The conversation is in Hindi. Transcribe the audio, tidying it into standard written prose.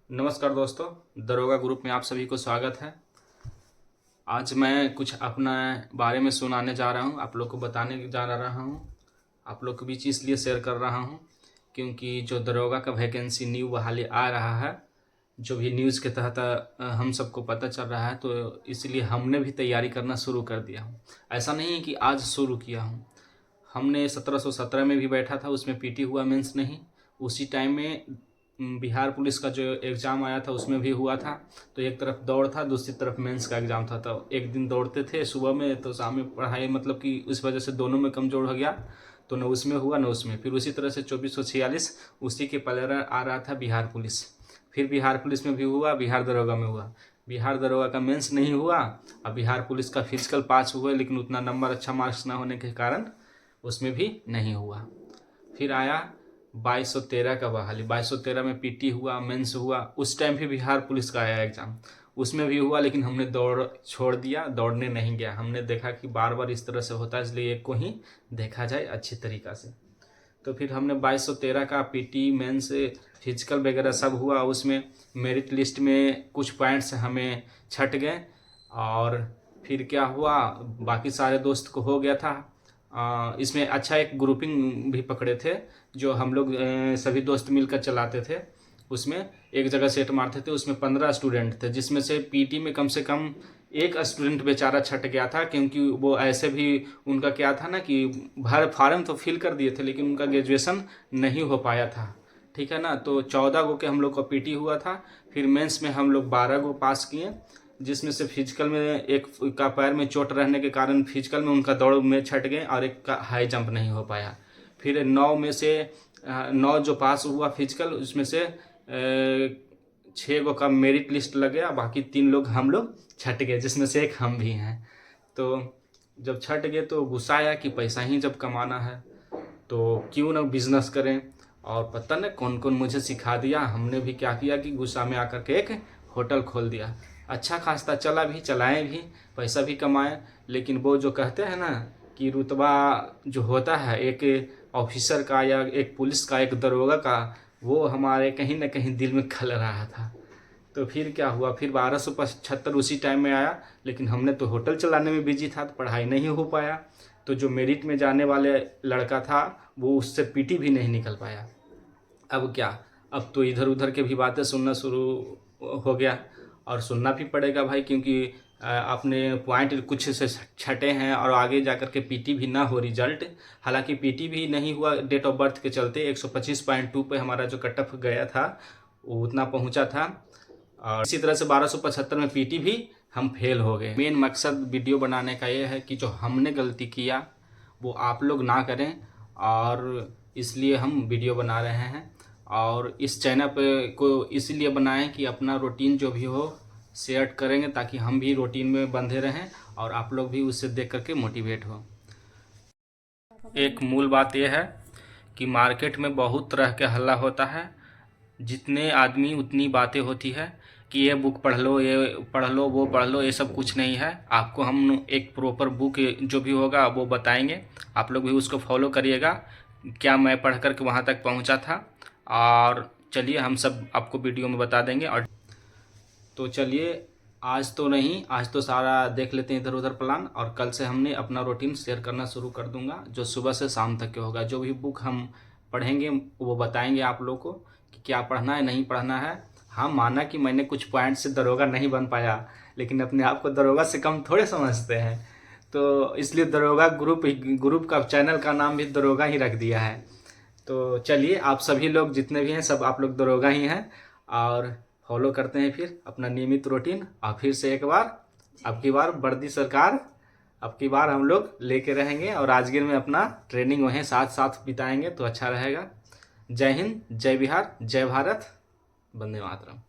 नमस्कार दोस्तों, दरोगा ग्रुप में आप सभी को स्वागत है। आज मैं कुछ अपना बारे में सुनाने जा रहा हूँ, आप लोग को बताने जा रहा हूँ। आप लोग के बीच इसलिए शेयर कर रहा हूँ क्योंकि जो दरोगा का वैकेंसी न्यू बहाली आ रहा है, जो भी न्यूज़ के तहत हम सबको पता चल रहा है, तो इसलिए हमने भी तैयारी करना शुरू कर दिया हूँ। ऐसा नहीं है कि आज शुरू किया हूँ, हमने 1717 में भी बैठा था, उसमें पीटी हुआ मेंस नहीं। उसी टाइम में बिहार पुलिस का जो एग्ज़ाम आया था उसमें भी हुआ था। तो एक तरफ दौड़ था, दूसरी तरफ मेंस का एग्ज़ाम था। तो एक दिन दौड़ते थे सुबह में, तो शाम में पढ़ाई, मतलब कि उस वजह से दोनों में कमज़ोर हो गया, तो न उसमें हुआ न उसमें। फिर उसी तरह से 2446 उसी के पहले आ रहा था बिहार पुलिस। फिर बिहार पुलिस में भी हुआ, बिहार दरोगा में हुआ। बिहार दरोगा का मेंस नहीं हुआ, अब बिहार पुलिस का फिजिकल पास हुआ, लेकिन उतना नंबर अच्छा मार्क्स ना होने के कारण उसमें भी नहीं हुआ। फिर आया 2213 का बहाली। 2213 में पीटी हुआ, मेंस हुआ। उस टाइम भी बिहार पुलिस का आया एग्ज़ाम, उसमें भी हुआ, लेकिन हमने दौड़ छोड़ दिया, दौड़ने नहीं गया। हमने देखा कि बार बार इस तरह से होता है, इसलिए एक को ही देखा जाए अच्छी तरीक़ा से। तो फिर हमने 2213 का पीटी, मेंस, फिजिकल वगैरह सब हुआ। उसमें मेरिट लिस्ट में कुछ पॉइंट्स हमें छट गए, और फिर क्या हुआ, बाकी सारे दोस्त को हो गया था। इसमें अच्छा एक ग्रुपिंग भी पकड़े थे, जो हम लोग सभी दोस्त मिलकर चलाते थे। उसमें एक जगह सेट मारते थे, उसमें 15 स्टूडेंट थे, जिसमें से पीटी में कम से कम एक स्टूडेंट बेचारा छट गया था, क्योंकि वो ऐसे भी उनका क्या था ना कि भर फार्म तो फिल कर दिए थे, लेकिन उनका ग्रेजुएशन नहीं हो पाया था। ठीक है ना। तो 14 गो के हम लोग का पीटी हुआ था। फिर मेंस में हम लोग 12 गो पास किए, जिसमें से फिजिकल में एक का पैर में चोट रहने के कारण फिजिकल में उनका दौड़ में छट गए, और एक का हाई जंप नहीं हो पाया। फिर 9 में से 9 जो पास हुआ फिजिकल, उसमें से 6 गो का मेरिट लिस्ट लग गया, बाकी 3 लोग हम लोग छट गए, जिसमें से एक हम भी हैं। तो जब छट गए तो गुस्सा आया कि पैसा ही जब कमाना है तो क्यों ना बिजनेस करें। और पता नहीं कौन कौन मुझे सिखा दिया, हमने भी क्या किया कि गुस्सा में आकर के एक होटल खोल दिया। अच्छा खासा चला भी, चलाएं भी, पैसा भी कमाएं। लेकिन वो जो कहते हैं ना कि रुतबा जो होता है एक ऑफिसर का या एक पुलिस का, एक दरोगा का, वो हमारे कहीं ना कहीं दिल में खल रहा था। तो फिर क्या हुआ, फिर 1275 उसी टाइम में आया, लेकिन हमने तो होटल चलाने में बिजी था, तो पढ़ाई नहीं हो पाया। तो जो मेरिट में जाने वाले लड़का था, वो उससे पीटी भी नहीं निकल पाया। अब क्या, अब तो इधर उधर के भी बातें सुनना शुरू हो गया, और सुनना भी पड़ेगा भाई, क्योंकि आपने पॉइंट कुछ से छटे हैं और आगे जाकर के पीटी भी ना हो रिजल्ट। हालांकि पीटी भी नहीं हुआ डेट ऑफ बर्थ के चलते, 125.2 पे हमारा जो कट ऑफ गया था वो उतना पहुंचा था। और इसी तरह से 1275 में पीटी भी हम फेल हो गए। मेन मकसद वीडियो बनाने का ये है कि जो हमने गलती किया वो आप लोग ना करें, और इसलिए हम वीडियो बना रहे हैं। और इस चैनल पे को इसलिए बनाएं कि अपना रूटीन जो भी हो शेयर करेंगे, ताकि हम भी रूटीन में बंधे रहें और आप लोग भी उससे देख करके मोटिवेट हो। एक मूल बात यह है कि मार्केट में बहुत तरह के हल्ला होता है, जितने आदमी उतनी बातें होती है कि ये बुक पढ़ लो, ये पढ़ लो, वो पढ़ लो। ये सब कुछ नहीं है। आपको हम एक प्रॉपर बुक जो भी होगा वो बताएंगे, आप लोग भी उसको फॉलो करिएगा। क्या मैं पढ़ कर के वहाँ तक पहुँचा था, और चलिए हम सब आपको वीडियो में बता देंगे। और तो चलिए, आज तो नहीं, आज तो सारा देख लेते हैं इधर उधर प्लान, और कल से हमने अपना रूटीन शेयर करना शुरू कर दूंगा, जो सुबह से शाम तक के होगा। जो भी बुक हम पढ़ेंगे वो बताएंगे आप लोग को कि क्या पढ़ना है, नहीं पढ़ना है। हाँ, माना कि मैंने कुछ पॉइंट से दरोगा नहीं बन पाया, लेकिन अपने आप को दरोगा से कम थोड़े समझते हैं, तो इसलिए दरोगा ग्रुप का चैनल का नाम भी दरोगा ही रख दिया है। तो चलिए, आप सभी लोग जितने भी हैं सब आप लोग दरोगा ही हैं, और फॉलो करते हैं फिर अपना नियमित रूटीन। और फिर से एक बार, अब की बार वर्दी सरकार, अब की बार हम लोग लेके रहेंगे, और राजगीर में अपना ट्रेनिंग वहीं साथ साथ बिताएंगे तो अच्छा रहेगा। जय हिंद, जय बिहार, जय भारत, वंदे मातरम।